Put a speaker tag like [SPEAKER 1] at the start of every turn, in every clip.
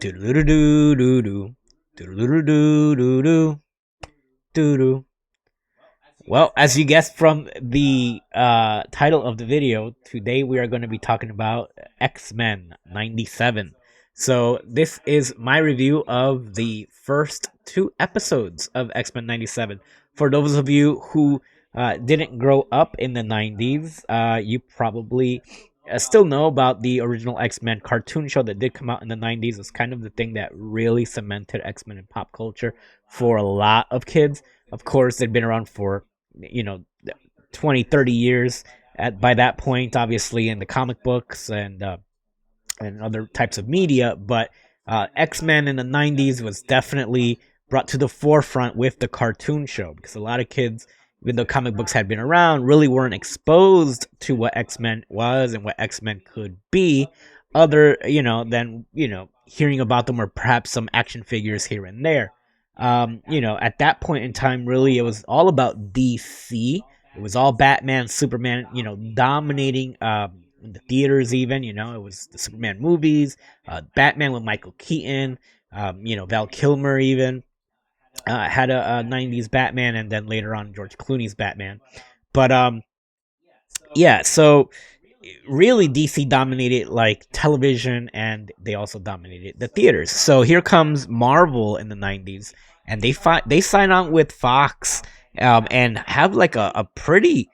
[SPEAKER 1] Do-do-do-do-do-do. Do-do-do-do-do-do. Do-do. Well, as you guessed from the title of the video, today we are going to be talking about X-Men 97. So, this is my review of the first two episodes of X-Men 97. For those of you who didn't grow up in the 90s, you probably still know about the original X-Men cartoon show that did come out in the 90s. It's kind of the thing that really cemented X-Men in pop culture for a lot of kids. Of course, they'd been around for 20, 30 years by that point, obviously in the comic books and other types of media, but X-Men in the 90s was definitely brought to the forefront with the cartoon show, because a lot of kids, even though comic books had been around, really weren't exposed to what X-Men was and what X-Men could be, other than hearing about them or perhaps some action figures here and there. At that point in time, really, it was all about DC. It was all Batman, Superman, dominating in the theaters. Even it was the Superman movies, Batman with Michael Keaton, Val Kilmer even had a '90s Batman, and then later on George Clooney's Batman. But yeah, so really DC dominated like television, and they also dominated the theaters. So here comes Marvel in the 90s, and they sign on with Fox, and have like a pretty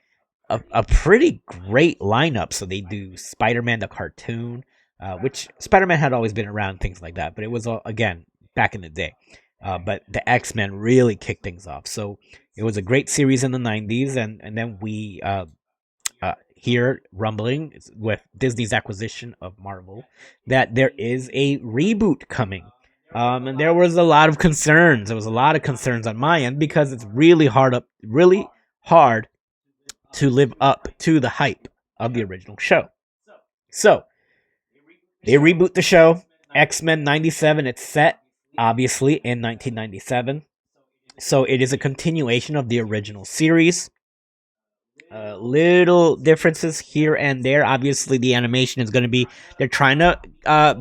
[SPEAKER 1] great lineup. So they do Spider-Man the cartoon, which Spider-Man had always been around, things like that, but it was again back in the day. But the X-Men really kicked things off. So it was a great series in the 90s, and then we hear rumbling with Disney's acquisition of Marvel that there is a reboot coming. And there was a lot of concerns. There was a lot of concerns on my end because it's really hard to live up to the hype of the original show. So they reboot the show. X-Men 97. It's set obviously in 1997. So it is a continuation of the original series. Little differences here and there. Obviously, the animation is going to be, they're trying to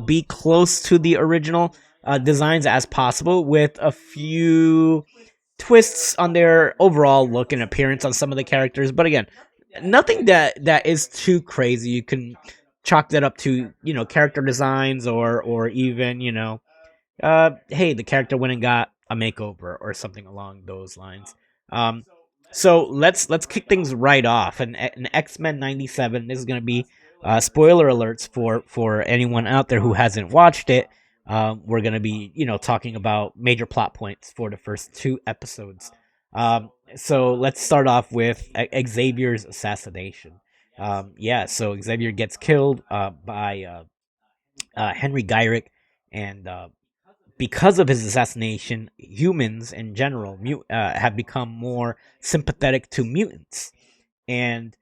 [SPEAKER 1] be close to the original designs as possible, with a few twists on their overall look and appearance on some of the characters. But again, nothing that is too crazy. You can chalk that up to character designs, or even hey, the character went and got a makeover or something along those lines. Um, so let's kick things right off. And X Men '97. This is gonna be spoiler alerts for anyone out there who hasn't watched it. We're gonna be talking about major plot points for the first two episodes. So let's start off with Xavier's assassination. Yeah, so Xavier gets killed by Henry Gyrick, and because of his assassination, humans in general have become more sympathetic to mutants. And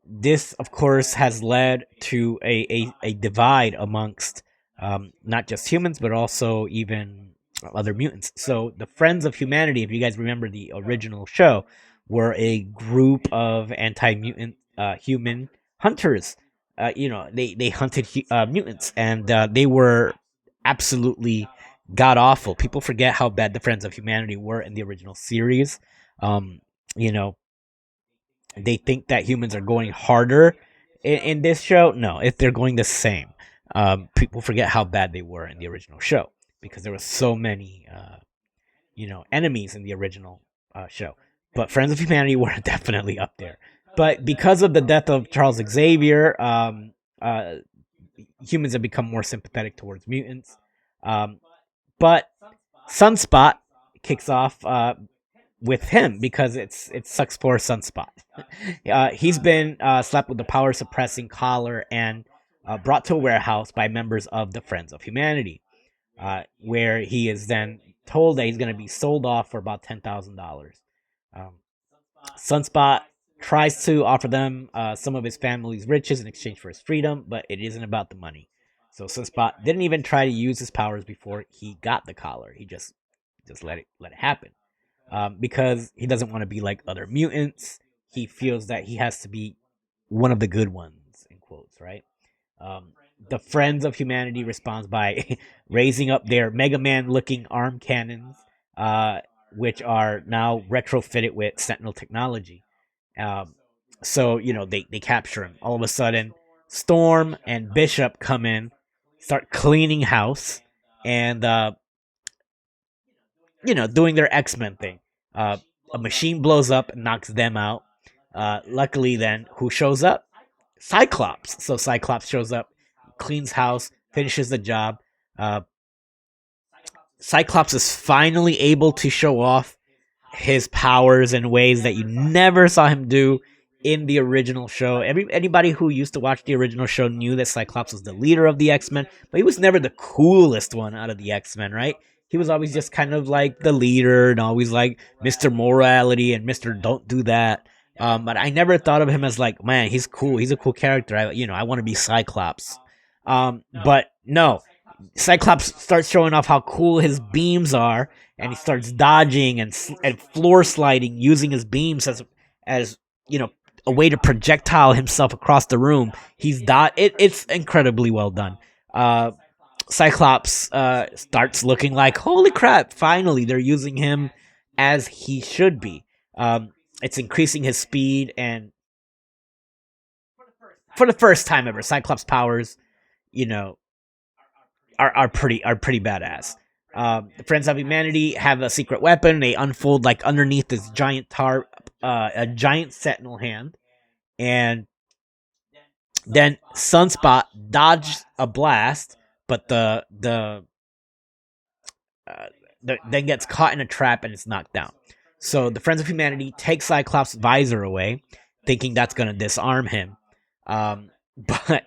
[SPEAKER 1] this, of course, has led to a divide amongst not just humans, but also even other mutants. So, the Friends of Humanity, if you guys remember the original show, were a group of anti mutant human hunters. They hunted mutants, and they were absolutely god awful. People forget how bad the Friends of Humanity were in the original series. You know, they think that humans are going harder in this show. No, if they're going the same. People forget how bad they were in the original show, because there were so many, enemies in the original show. But Friends of Humanity were definitely up there. But because of the death of Charles Xavier, humans have become more sympathetic towards mutants. Um, but Sunspot kicks off with him, because it sucks for Sunspot. He's been slapped with a power suppressing collar and brought to a warehouse by members of the Friends of Humanity, where he is then told that he's going to be sold off for about $10,000. Um, Sunspot tries to offer them some of his family's riches in exchange for his freedom, but it isn't about the money. So Sunspot didn't even try to use his powers before he got the collar. He just let it happen, because he doesn't want to be like other mutants. He feels that he has to be one of the good ones, in quotes, right? the Friends of Humanity responds by raising up their Mega Man looking arm cannons, uh, which are now retrofitted with Sentinel technology. Um, so, they capture him. All of a sudden, Storm and Bishop come in, start cleaning house, and, doing their X-Men thing. A machine blows up and knocks them out. Luckily, then, who shows up? Cyclops. So Cyclops shows up, cleans house, finishes the job. Uh, Cyclops is finally able to show off his powers in ways that you never saw him do in the original show. Anybody who used to watch the original show knew that Cyclops was the leader of the X-Men, but he was never the coolest one out of the X-Men, right? He was always just kind of like the leader and always like Mr. Morality and Mr. Don't Do That. But I never thought of him as like, man, he's cool. He's a cool character. I want to be Cyclops. But no, Cyclops starts showing off how cool his beams are, and he starts dodging and floor sliding using his beams as a way to projectile himself across the room. It's incredibly well done. Cyclops starts looking like, holy crap! Finally, they're using him as he should be. It's increasing his speed, and for the first time ever, Cyclops powers, you know, are pretty badass. The Friends of Humanity have a secret weapon. They unfold like underneath this giant a giant Sentinel hand, and then Sunspot dodged a blast, but then gets caught in a trap and is knocked down. So the Friends of Humanity take Cyclops' visor away, thinking that's gonna disarm him. But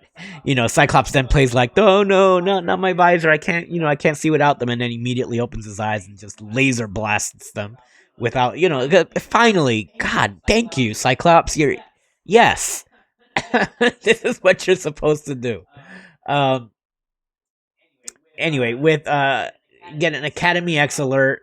[SPEAKER 1] Cyclops then plays like, "Oh no, not my visor! I can't see without them." And then immediately opens his eyes and just laser blasts them without, Finally, God, thank you, Cyclops. Yes, this is what you're supposed to do. Anyway, with get an Academy X alert.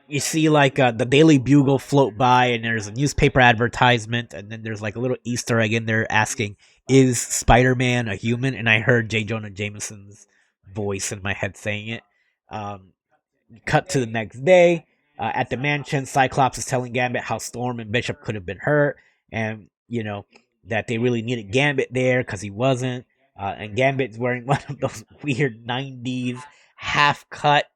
[SPEAKER 1] You see like the Daily Bugle float by, and there's a newspaper advertisement, and then there's like a little Easter egg in there asking, "Is Spider-Man a human?" And I heard J. Jonah Jameson's voice in my head saying it. Cut to the next day. At the mansion, Cyclops is telling Gambit how Storm and Bishop could have been hurt, and that they really needed Gambit there because he wasn't. And Gambit's wearing one of those weird '90s half-cut.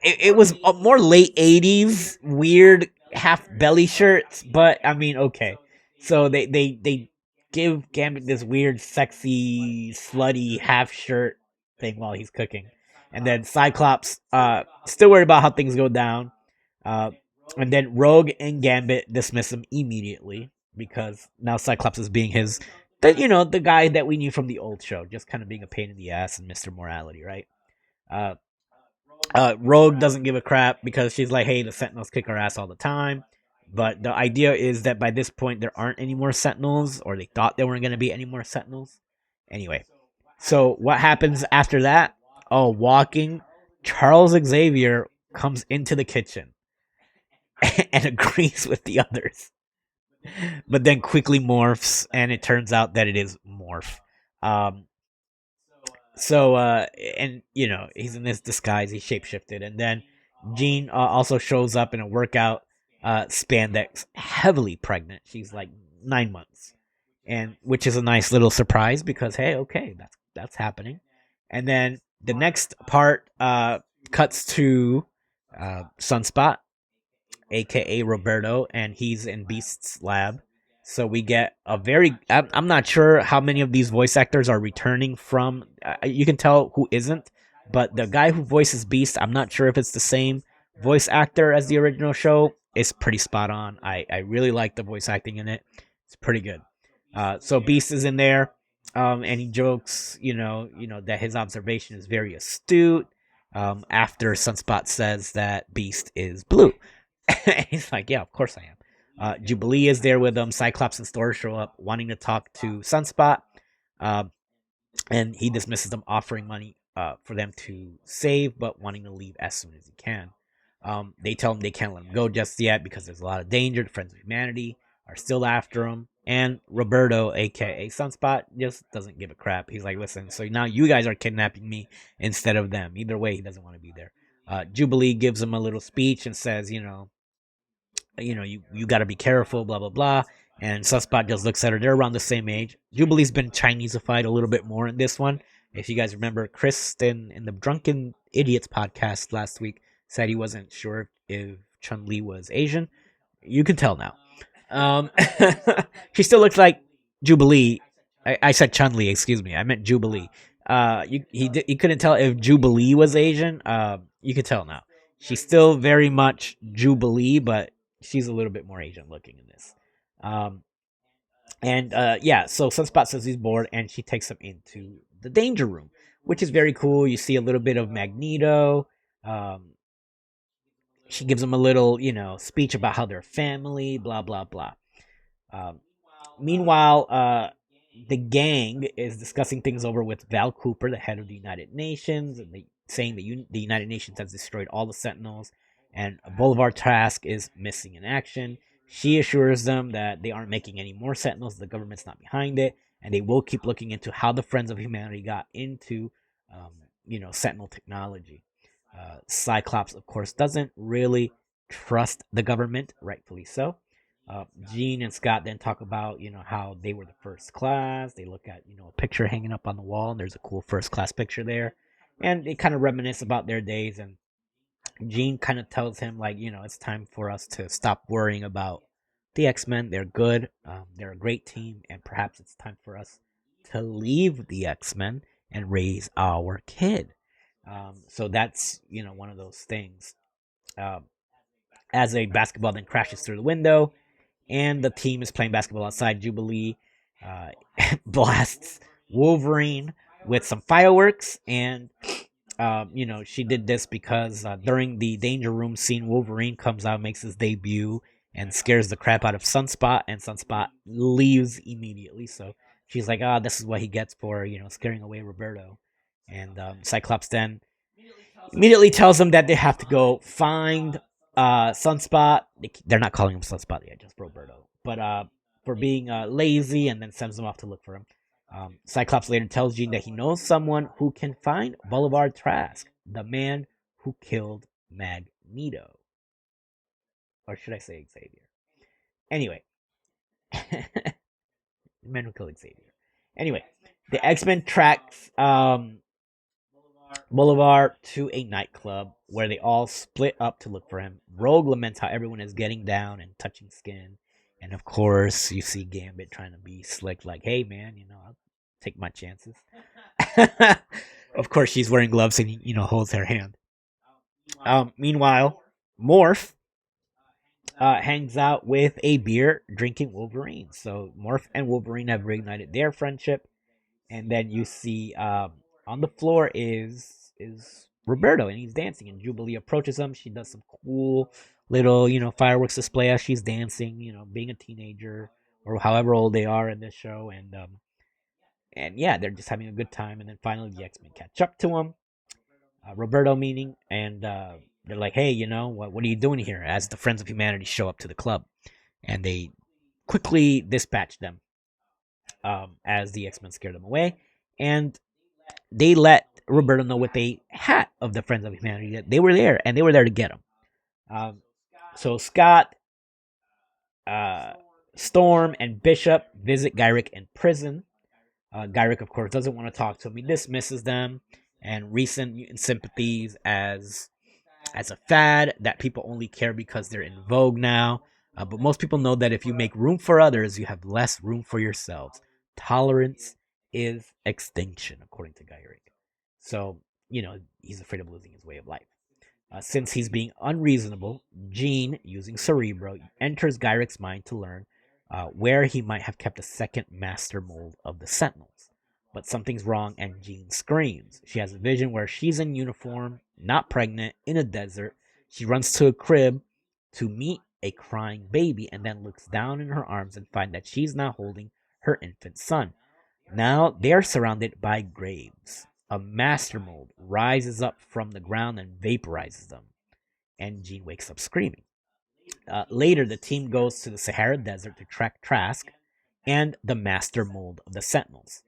[SPEAKER 1] It was a more late '80s weird half belly shirts, but I mean, okay. So they give Gambit this weird, sexy, slutty half shirt thing while he's cooking, and then Cyclops still worried about how things go down, and then Rogue and Gambit dismiss him immediately because now Cyclops is being the guy that we knew from the old show, just kind of being a pain in the ass and Mr. Morality, right? Uh, Rogue doesn't give a crap because she's like, hey, the Sentinels kick our ass all the time. But the idea is that by this point, there aren't any more Sentinels, or they thought there weren't going to be any more Sentinels. Anyway, so what happens after that? Oh, walking, Charles Xavier comes into the kitchen and agrees with the others. But then quickly morphs, and it turns out that it is Morph. And he's in this disguise, he's shapeshifted, and then Jean also shows up in a workout spandex, heavily pregnant. She's like 9 months, and which is a nice little surprise because hey, okay, that's happening. And then the next part cuts to Sunspot, aka Roberto, and he's in Beast's lab. So we get I'm not sure how many of these voice actors are returning from. You can tell who isn't, but the guy who voices Beast, I'm not sure if it's the same voice actor as the original show. It's pretty spot on. I really like the voice acting in it. It's pretty good. So Beast is in there, and he jokes, that his observation is very astute. After Sunspot says that Beast is blue, he's like, yeah, of course I am. Jubilee is there with him. Cyclops and Storm show up wanting to talk to Sunspot. And he dismisses them, offering money for them to save, but wanting to leave as soon as he can. They tell him they can't let him go just yet because there's a lot of danger to Friends of Humanity. are still after him. And Roberto, aka Sunspot, just doesn't give a crap. He's like, listen, so now you guys are kidnapping me instead of them. Either way, he doesn't want to be there. Jubilee gives him a little speech and says, you got to be careful, blah blah blah. And Sunspot just looks at her. They're around the same age. Jubilee's been Chineseified a little bit more in this one. If you guys remember, Kristen in the Drunken Idiots podcast last week said he wasn't sure if Chun Li was Asian. You can tell now. Um, she still looks like Jubilee. I said Chun Li, excuse me. I meant Jubilee. He couldn't tell if Jubilee was Asian. You could tell now. She's still very much Jubilee, but she's a little bit more Asian looking in this. So Sunspot says he's bored, and she takes him into the danger room, which is very cool. You see a little bit of Magneto. She gives him a little, speech about how they're family, blah blah blah. Meanwhile, the gang is discussing things over with Val Cooper, the head of the United Nations, and saying that the United Nations has destroyed all the Sentinels, and Boulevard Trask is missing in action. She assures them that they aren't making any more Sentinels, the government's not behind it, and they will keep looking into how the Friends of Humanity got into, Sentinel technology. Cyclops, of course, doesn't really trust the government, rightfully so. Jean and Scott then talk about, how they were the first class. They look at, a picture hanging up on the wall, and there's a cool first class picture there. And they kind of reminisce about their days. And Jean kind of tells him, like, it's time for us to stop worrying about the X-Men. They're good. They're a great team. And perhaps it's time for us to leave the X-Men and raise our kid. So that's, one of those things. As a basketball then crashes through the window, and the team is playing basketball outside, Jubilee blasts Wolverine with some fireworks, and she did this because during the danger room scene, Wolverine comes out, makes his debut, and scares the crap out of Sunspot, and Sunspot leaves immediately. So she's like, this is what he gets for scaring away Roberto. And Cyclops then immediately tells them that they have to go find Sunspot. They're not calling him Sunspot yet, just Roberto. But for being lazy, and then sends them off to look for him. Cyclops later tells Jean that he knows someone who can find Boulevard Trask, the man who killed Magneto. Or should I say Xavier? Anyway. The man who killed Xavier. Anyway, the X-Men tracks Boulevard to a nightclub where they all split up to look for him. Rogue laments how everyone is getting down and touching skin. And of course, you see Gambit trying to be slick, like, hey man, I'll take my chances. Of course, she's wearing gloves and he, holds her hand. Meanwhile, Morph hangs out with a beer drinking Wolverine. So Morph and Wolverine have reignited their friendship. And then you see on the floor is Roberto, and he's dancing. And Jubilee approaches him. She does some cool little, fireworks display as she's dancing. Being a teenager or however old they are in this show, and yeah, they're just having a good time. And then finally, the X-Men catch up to him. Roberto meaning, and they're like, hey, what are you doing here? As the Friends of Humanity show up to the club, and they quickly dispatch them as the X-Men scare them away, and they let Roberto know with a hat of the Friends of Humanity that they were there, and they were there to get him. So Scott, Storm, and Bishop visit Gyrick in prison. Gyrick, of course, doesn't want to talk to him. He dismisses them and recent mutant sympathies as a fad that people only care because they're in vogue now. But most people know that if you make room for others, you have less room for yourselves. Tolerance is extinction, according to Gyrick. So, he's afraid of losing his way of life. Since he's being unreasonable, Jean, using Cerebro, enters Gyrick's mind to learn where he might have kept a second master mold of the Sentinels. But something's wrong, and Jean screams. She has a vision where she's in uniform, not pregnant, in a desert. She runs to a crib to meet a crying baby, and then looks down in her arms and finds that she's now holding her infant son. Now they're surrounded by graves. A master mold rises up from the ground and vaporizes them. And Jean wakes up screaming. Later, the team goes to the Sahara Desert to track Trask and the Master Mold of the Sentinels.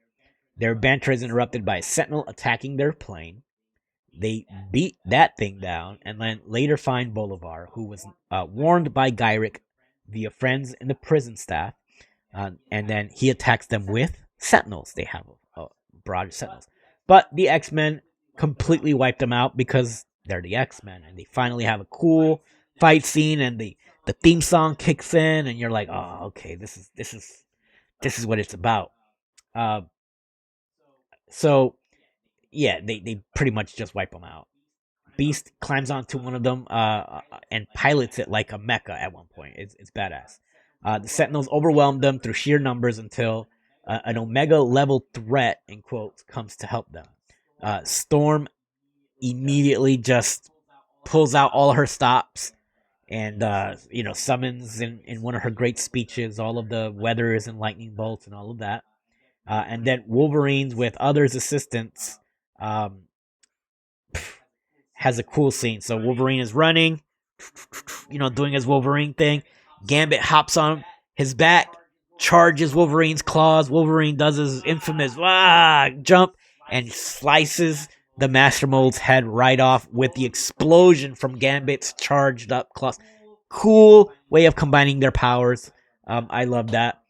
[SPEAKER 1] Their banter is interrupted by a Sentinel attacking their plane. They beat that thing down and then later find Bolivar, who was warned by Gyrick via friends in the prison staff, and then he attacks them with Sentinels. They have a barrage of Sentinels. But the X-Men completely wiped them out because they're the X-Men, and they finally have a cool fight scene, and the theme song kicks in, and you're like, oh, okay, this is what it's about. So yeah, they pretty much just wipe them out. Beast climbs onto one of them and pilots it like a mecha at one point. It's badass. The Sentinels overwhelm them through sheer numbers until an Omega level threat, in quotes, comes to help them. Storm immediately just pulls out all her stops and summons in one of her great speeches all of the weathers and lightning bolts and all of that. And then Wolverine's with others' assistance has a cool scene. So Wolverine is running, doing his Wolverine thing. Gambit hops on his back, charges Wolverine's claws. Wolverine does his infamous jump and slices the Master Mold's head right off with the explosion from Gambit's charged up claws. Cool way of combining their powers. I love that.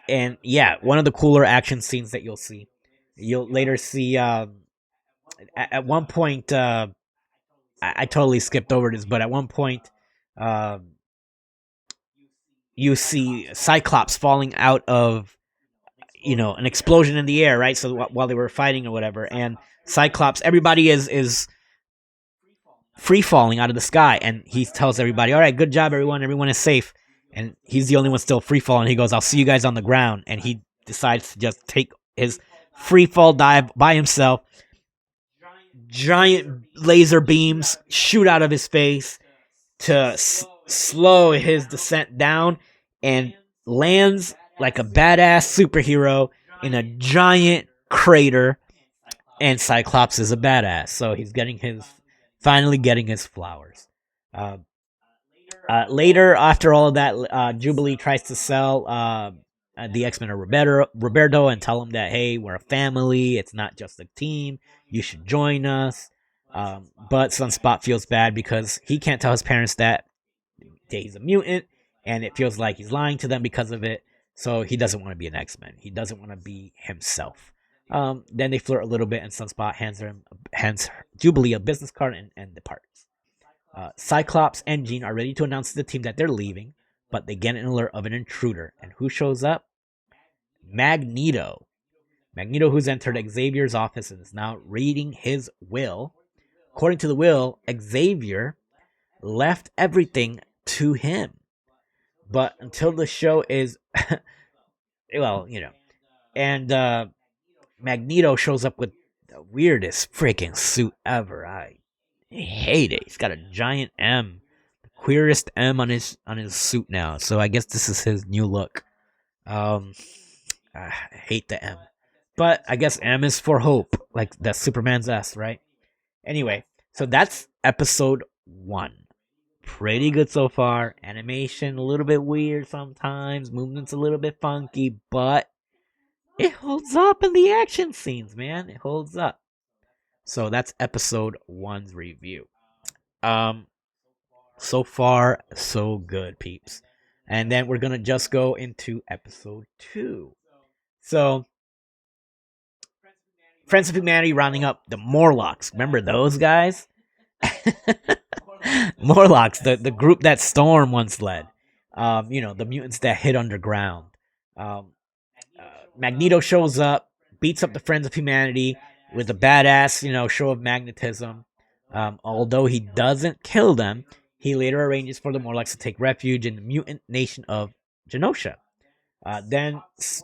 [SPEAKER 1] And yeah, one of the cooler action scenes that you'll see. You'll later see at one point, I totally skipped over this, but at one point, you see Cyclops falling out of, an explosion in the air, right? So while they were fighting or whatever, and Cyclops, everybody is free falling out of the sky, and he tells everybody, "All right, good job, everyone. Everyone is safe." And he's the only one still free falling. He goes, "I'll see you guys on the ground," and he decides to just take his free fall dive by himself. Giant laser beams shoot out of his face to slow his descent down, and lands like a badass superhero in a giant crater. And Cyclops is a badass, so he's finally getting his flowers. Later, after all of that, Jubilee tries to sell the X-Men to Roberto and tell him that, hey, we're a family, it's not just a team, you should join us. But Sunspot feels bad because he can't tell his parents that he's a mutant, and it feels like he's lying to them because of it. So he doesn't want to be an X-Men. He doesn't want to be himself. Then they flirt a little bit, and Sunspot hands Jubilee a business card and departs. Cyclops and Jean are ready to announce to the team that they're leaving, but they get an alert of an intruder. And who shows up? Magneto. Magneto, who's entered Xavier's office and is now reading his will. According to the will, Xavier left everything to him. But until the show is, and Magneto shows up with the weirdest freaking suit ever. I hate it. He's got a giant M, the queerest M on his suit now. So I guess this is his new look. I hate the M, but I guess M is for hope, like that's Superman's S, right? Anyway, so that's episode 1. Pretty good so far. Animation a little bit weird sometimes, movements a little bit funky, but it holds up in the action scenes, man. It holds up. So that's episode 1's review. So far, so good, peeps. And then we're gonna just go into episode 2. So, Friends of Humanity rounding up the Morlocks. Remember those guys? Morlocks, the group that Storm once led. The mutants that hid underground. Magneto shows up, beats up the Friends of Humanity with a badass, show of magnetism. Although he doesn't kill them, he later arranges for the Morlocks to take refuge in the mutant nation of Genosha. Then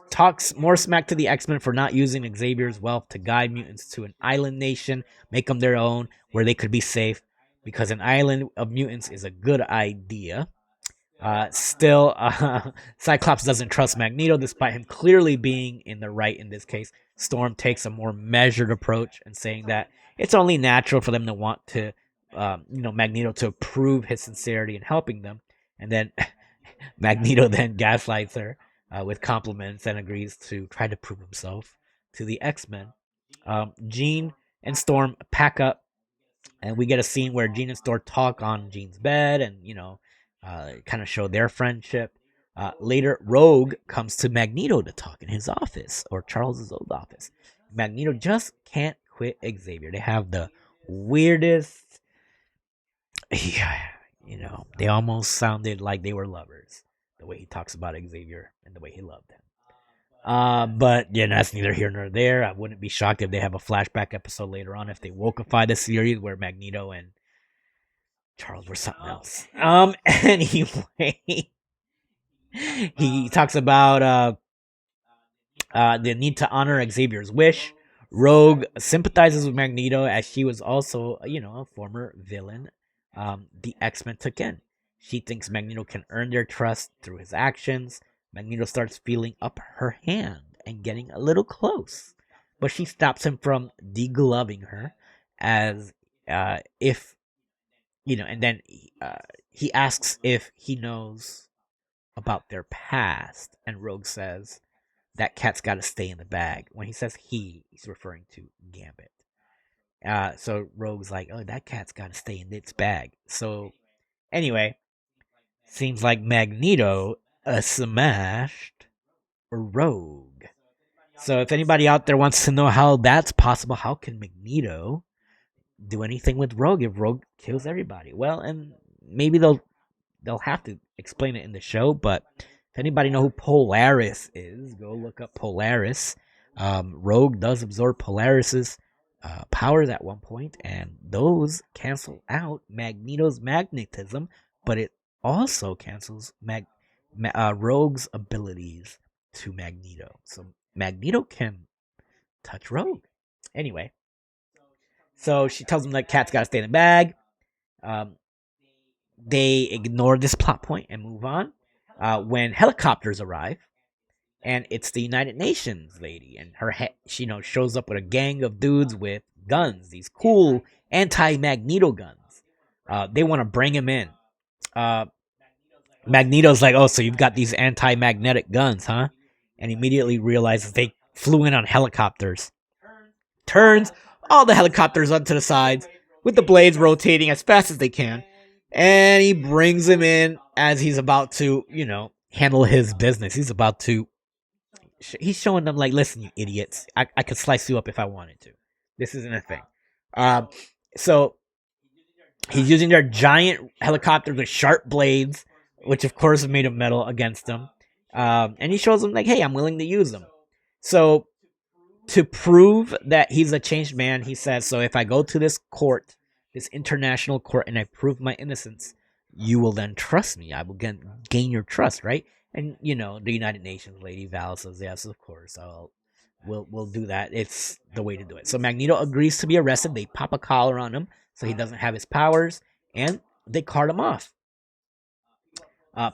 [SPEAKER 1] talks more smack to the X-Men for not using Xavier's wealth to guide mutants to an island nation, make them their own, where they could be safe, because an island of mutants is a good idea. Still, Cyclops doesn't trust Magneto, despite him clearly being in the right in this case. Storm takes a more measured approach and saying that it's only natural for them to want to Magneto to prove his sincerity in helping them, and then Magneto then gaslights her with compliments and agrees to try to prove himself to the X-Men. Jean and Storm pack up, and we get a scene where Jean and Storm talk on Jean's bed, and kind of show their friendship. Later, Rogue comes to Magneto to talk in his office, or Charles's old office. Magneto just can't quit Xavier. They have the weirdest. Yeah, they almost sounded like they were lovers. The way he talks about Xavier and the way he loved him. But that's neither here nor there. I wouldn't be shocked if they have a flashback episode later on if they wokeify the series where Magneto and Charles were something else. Anyway, he talks about the need to honor Xavier's wish. Rogue sympathizes with Magneto as she was also, a former villain the X-Men took in. She thinks Magneto can earn their trust through his actions. Magneto starts feeling up her hand and getting a little close, but she stops him from degloving her as if, and then he asks if he knows about their past, and Rogue says that cat's got to stay in the bag. When he says he's referring to Gambit. So Rogue's like, oh, that cat's got to stay in its bag. So anyway, seems like Magneto smashed Rogue. So if anybody out there wants to know how that's possible, how can Magneto do anything with Rogue if Rogue kills everybody? Well, and maybe they'll have to explain it in the show, but if anybody know who Polaris is, go look up Polaris. Rogue does absorb Polaris's powers at one point, and those cancel out Magneto's magnetism, but it also cancels Rogue's abilities to Magneto. So Magneto can touch Rogue. Anyway, so she tells him that cat's got to stay in the bag. They ignore this plot point and move on. When helicopters arrive, and it's the United Nations lady, and she shows up with a gang of dudes with guns, these cool anti-Magneto guns. They want to bring him in. Magneto's like, oh, so you've got these anti-magnetic guns, huh? And immediately realizes they flew in on helicopters. Turns all the helicopters onto the sides with the blades rotating as fast as they can. And he brings him in as he's about to, handle his business. He's showing them like, listen, you idiots, I could slice you up if I wanted to. This isn't a thing. So he's using their giant helicopters with sharp blades, which of course is made of metal, against them. And he shows them like, hey, I'm willing to use them. So to prove that he's a changed man, he says, so if I go to this court, this international court, and I prove my innocence, you will then trust me. I will gain your trust, right? And the United Nations lady Val says, yes, of course, we'll do that. It's the way to do it. So Magneto agrees to be arrested. They pop a collar on him so he doesn't have his powers, and they cart him off.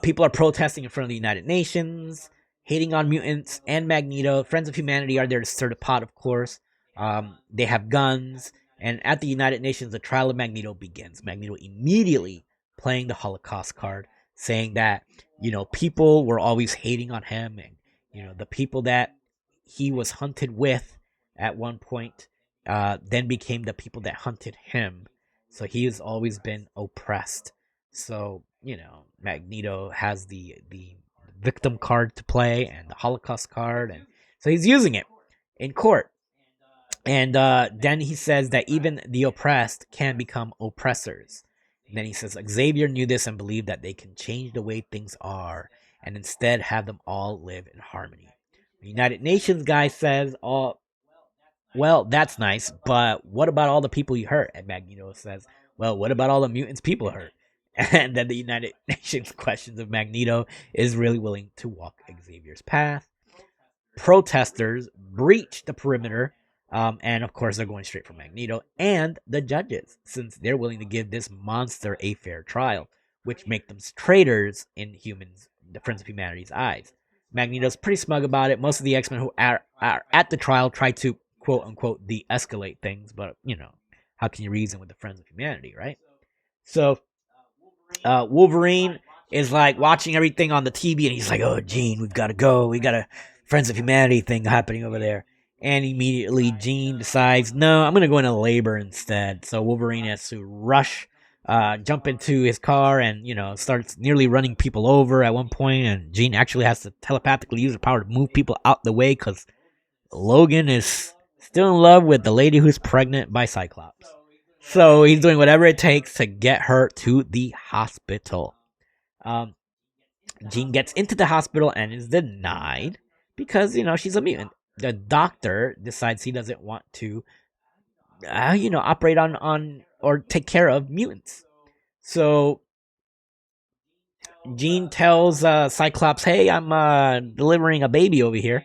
[SPEAKER 1] People are protesting in front of the United Nations, hating on mutants and Magneto. Friends of Humanity are there to stir the pot, of course. They have guns. And at the United Nations, the trial of Magneto begins. Magneto immediately playing the Holocaust card, saying that, people were always hating on him. And, the people that he was hunted with at one point then became the people that hunted him. So he has always been oppressed. So, Magneto has the victim card to play and the Holocaust card. And so he's using it in court. And then he says that even the oppressed can become oppressors. And then he says Xavier knew this and believed that they can change the way things are and instead have them all live in harmony. The United Nations guy says, oh, well, that's nice, but what about all the people you hurt? And Magneto says, well, what about all the mutants people hurt? And then the United Nations questions if Magneto is really willing to walk Xavier's path. Protesters breach the perimeter. And of course, they're going straight for Magneto and the judges, since they're willing to give this monster a fair trial, which make them traitors in the Friends of Humanity's eyes. Magneto's pretty smug about it. Most of the X-Men who are at the trial try to, quote unquote, de-escalate things, but how can you reason with the Friends of Humanity, right? So Wolverine is like watching everything on the TV, and he's like, "Oh, Jean, we've got to go. We got a Friends of Humanity thing happening over there." And immediately, Jean decides, "No, I'm gonna go into labor instead." So Wolverine has to rush, jump into his car, and starts nearly running people over at one point. And Jean actually has to telepathically use her power to move people out the way because Logan is still in love with the lady who's pregnant by Cyclops. So he's doing whatever it takes to get her to the hospital. Um, Jean gets into the hospital and is denied because she's a mutant. The doctor decides he doesn't want to, operate on or take care of mutants. So Jean tells Cyclops, "Hey, I'm delivering a baby over here,"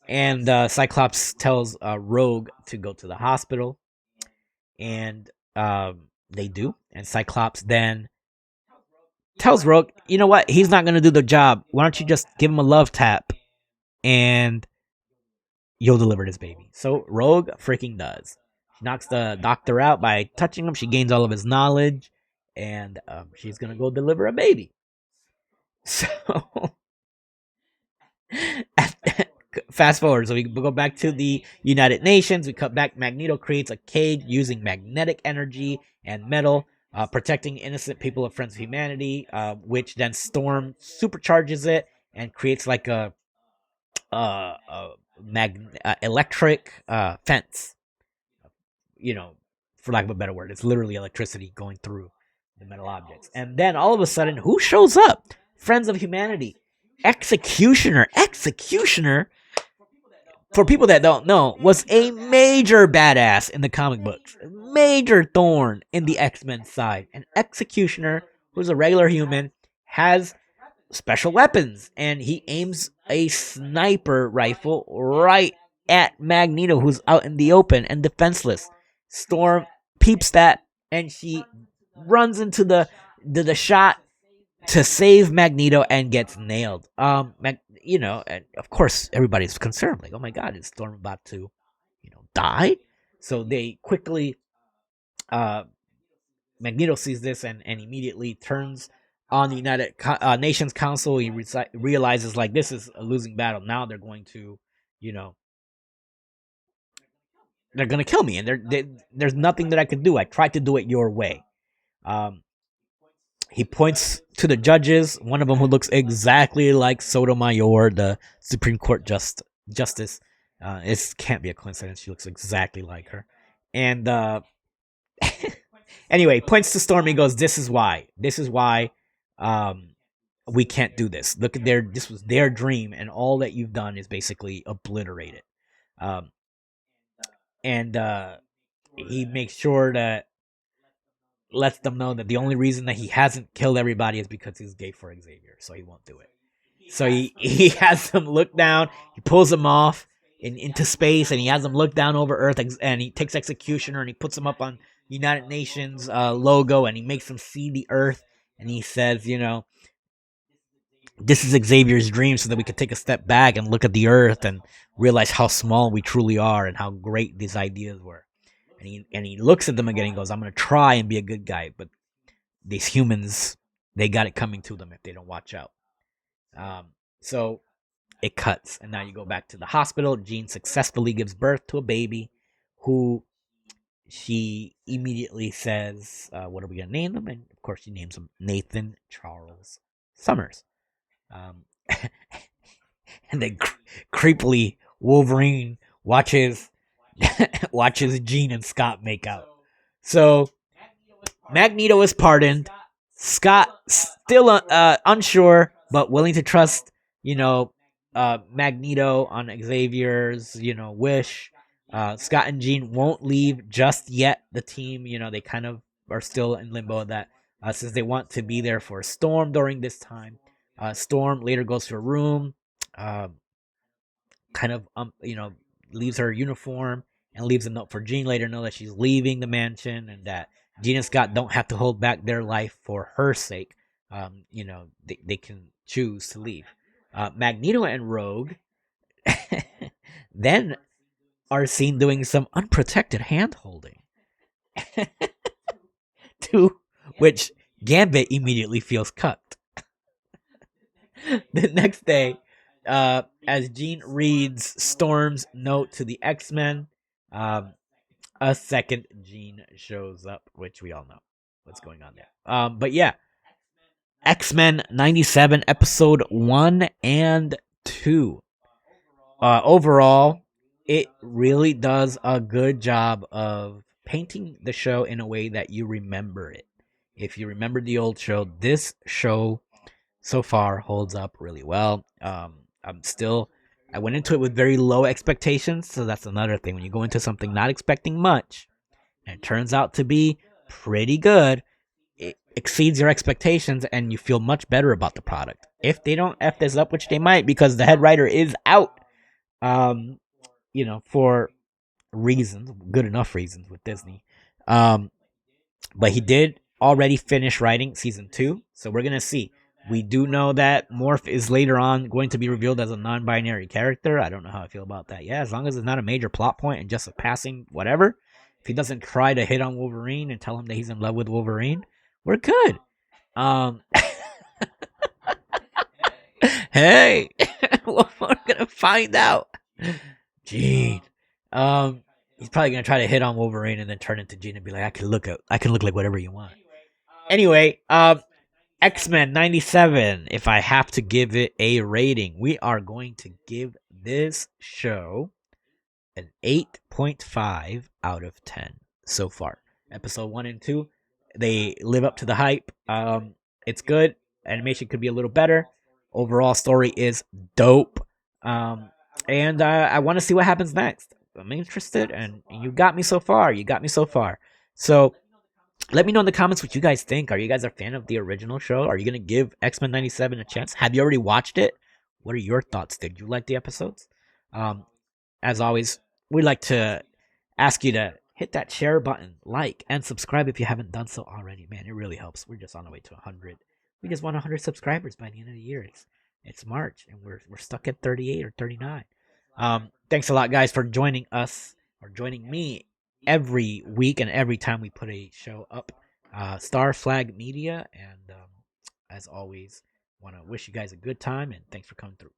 [SPEAKER 1] and Cyclops tells Rogue to go to the hospital, and they do. And Cyclops then tells Rogue, "You know what? He's not going to do the job. Why don't you just give him a love tap and you'll deliver this baby?" So Rogue freaking does. She knocks the doctor out by touching him. She gains all of his knowledge, and she's going to go deliver a baby. So fast forward. So we go back to the United Nations. We cut back. Magneto creates a cage using magnetic energy and metal, protecting innocent people of Friends of Humanity, which then Storm supercharges it and creates like a electric fence. For lack of a better word, it's literally electricity going through the metal objects. And then all of a sudden, who shows up? Friends of Humanity. Executioner. Executioner, for people that don't know, was a major badass in the comic books. Major thorn in the X-Men side. An Executioner, who's a regular human, has special weapons, and he aims a sniper rifle right at Magneto, who's out in the open and defenseless. Storm peeps that, and she runs into the shot to save Magneto and gets nailed. And of course everybody's concerned, like, oh my god, is Storm about to, die? So they quickly, Magneto sees this and immediately turns on the United Nations Council. He realizes, like, this is a losing battle. Now they're going to, they're going to kill me, and there's nothing that I can do. I tried to do it your way. He points to the judges, one of them who looks exactly like Sotomayor, the Supreme Court justice. It can't be a coincidence. She looks exactly like her. And anyway, points to Stormy, goes, "This is why. This is why we can't do this. Look at this was their dream, and all that you've done is basically obliterate it." And he makes sure that lets them know that the only reason that he hasn't killed everybody is because he's gay for Xavier, so he won't do it. So he has them look down, he pulls them off into space, and he has them look down over Earth, and he takes Executioner and he puts them up on United Nations logo, and he makes them see the Earth, and he says, this is Xavier's dream, so that we could take a step back and look at the Earth and realize how small we truly are and how great these ideas were. And he looks at them again and goes, "I'm going to try and be a good guy, but these humans, they got it coming to them if they don't watch out." So it cuts, and now you go back to the hospital. Jean successfully gives birth to a baby who she immediately says, "What are we going to name them?" And of course, she names him Nathan Charles Summers. And then creepily, Wolverine watches Jean and Scott make out. So Magneto is pardoned. Scott still unsure, but willing to trust, Magneto on Xavier's, wish. Scott and Jean won't leave just yet. The team, they kind of are still in limbo that since they want to be there for Storm during this time. Storm later goes to her room, kind of, leaves her uniform and leaves a note for Jean later, know that she's leaving the mansion and that Jean and Scott don't have to hold back their life for her sake. They can choose to leave. Magneto and Rogue then are seen doing some unprotected hand holding to which Gambit immediately feels cucked. The next day, as Jean reads Storm's note to the X-Men, a second Jean shows up, which we all know what's going on there. But yeah, X-Men 97, episode 1 and 2. Overall, it really does a good job of painting the show in a way that you remember it. If you remember the old show, this show so far holds up really well. I went into it with very low expectations, so that's another thing. When you go into something not expecting much, and it turns out to be pretty good, it exceeds your expectations, and you feel much better about the product. If they don't F this up, which they might, because the head writer is out, for reasons, good enough reasons with Disney. But he did already finish writing season 2, so we're gonna see. We do know that Morph is later on going to be revealed as a non-binary character. I don't know how I feel about that. Yeah, as long as it's not a major plot point and just a passing whatever. If he doesn't try to hit on Wolverine and tell him that he's in love with Wolverine, we're good. Hey, we're gonna find out. Gene. He's probably gonna try to hit on Wolverine and then turn into Gene and be like, I can look like whatever you want. Anyway, X-Men 97. If I have to give it a rating, we are going to give this show an 8.5 out of 10 so far. Episode 1 and 2, they live up to the hype. It's good. Animation could be a little better. Overall story is dope. And I want to see what happens next. I'm interested, and you got me so far. So let me know in the comments what you guys think. Are you guys a fan of the original show? Are you going to give X-Men 97 a chance? Have you already watched it? What are your thoughts? Did you like the episodes? As always, we'd like to ask you to hit that share button, like, and subscribe if you haven't done so already. Man, it really helps. We're just on the way to 100. We just want 100 subscribers by the end of the year. It's March, and we're stuck at 38 or 39. Thanks a lot, guys, for joining us or joining me every week and every time we put a show up. Star Flag Media, and as always, want to wish you guys a good time, and thanks for coming through.